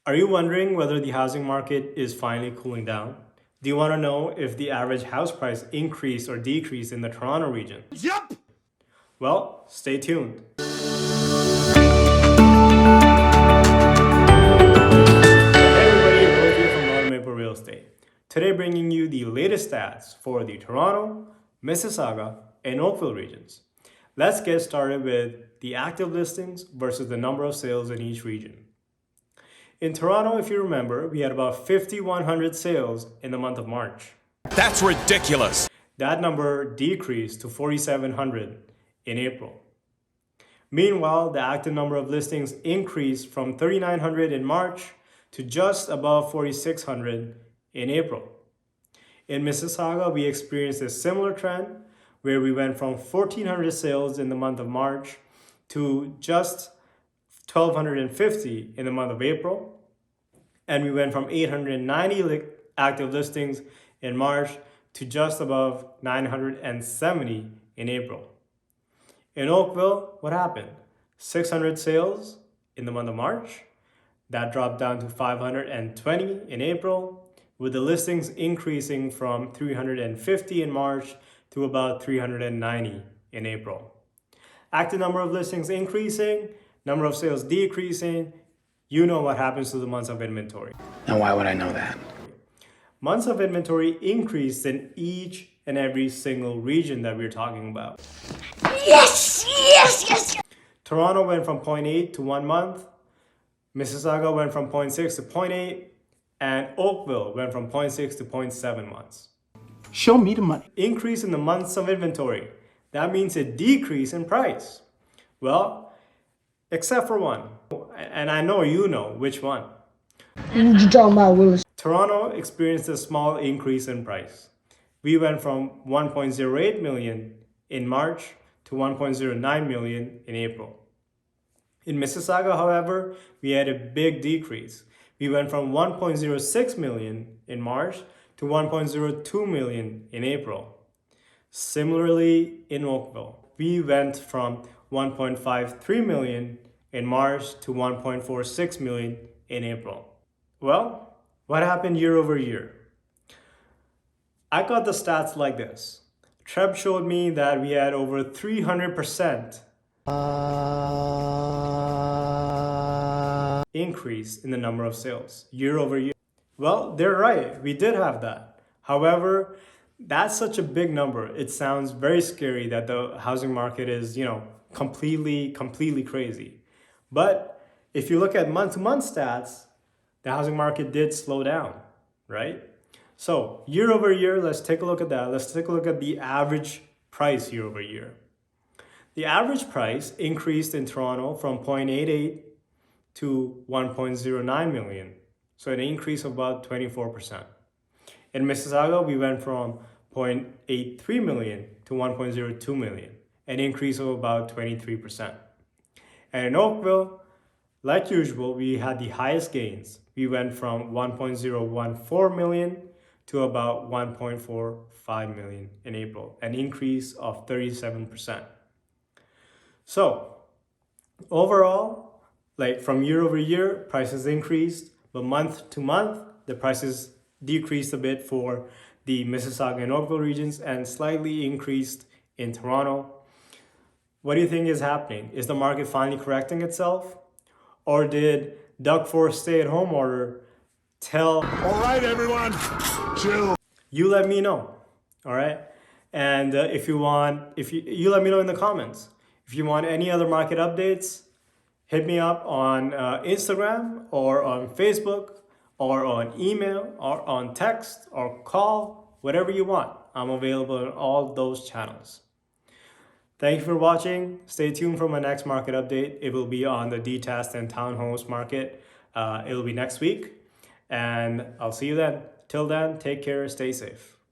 Are you wondering whether the housing market is finally cooling down? Do you want to know if the average house price increased or decreased in the Toronto region? Yup! Well, stay tuned. Hey everybody, Rohit here from North Maple Real Estate. Today bringing you the latest stats for the Toronto, Mississauga, and Oakville regions. Let's get started with the active listings versus the number of sales in each region. In Toronto, if you remember, we had about 5,100 sales in the month of March. That's ridiculous. That number decreased to 4,700 in April. Meanwhile, the active number of listings increased from 3,900 in March to just above 4,600 in April. In Mississauga, we experienced a similar trend where we went from 1,400 sales in the month of March to just 1,250 in the month of April. And we went from 890 active listings in March to just above 970 in April. In Oakville, what happened? 600 sales in the month of March. That dropped down to 520 in April, with the listings increasing from 350 in March to about 390 in April. Active number of listings increasing, number of sales decreasing. You know what happens to the months of inventory. Now, why would I know that? Months of inventory increased in each and every single region that we're talking about. Yes, yes, yes. Toronto went from 0.8 to 1 month. Mississauga went from 0.6 to 0.8. And Oakville went from 0.6 to 0.7 months. Show me the money. Increase in the months of inventory. That means a decrease in price. Well, except for one. And I know you know which one. You talking about Willis? Toronto experienced a small increase in price. We went from 1.08 million in March to 1.09 million in April. In Mississauga, however, we had a big decrease. We went from 1.06 million in March to 1.02 million in April. Similarly, in Oakville, we went from 1.53 million in March to 1.46 million in April. Well, what happened year over year? I got the stats like this. Treb showed me that we had over 300% increase in the number of sales year over year. Well, they're right. We did have that. However, that's such a big number. It sounds very scary that the housing market is, completely crazy. But if you look at month-to-month stats, the housing market did slow down, right? So year over year, let's take a look at that. Let's take a look at the average price year over year. The average price increased in Toronto from 0.88 to 1.09 million. So an increase of about 24%. In Mississauga, we went from 0.83 million to 1.02 million, an increase of about 23%. And in Oakville, like usual, we had the highest gains. We went from 1.014 million to about 1.45 million in April, an increase of 37%. So overall, from year over year, prices increased, but month to month, the prices decreased a bit for the Mississauga and Oakville regions and slightly increased in Toronto. What do you think is happening? Is the market finally correcting itself? Or did Doug Ford's stay-at-home order tell... All right, everyone, chill. You let me know, all right? And if you let me know in the comments. If you want any other market updates, hit me up on Instagram or on Facebook or on email or on text or call, whatever you want. I'm available on all those channels. Thank you for watching. Stay tuned for my next market update. It will be on the detached and townhomes market. It'll be next week. And I'll see you then. Till then, take care, stay safe.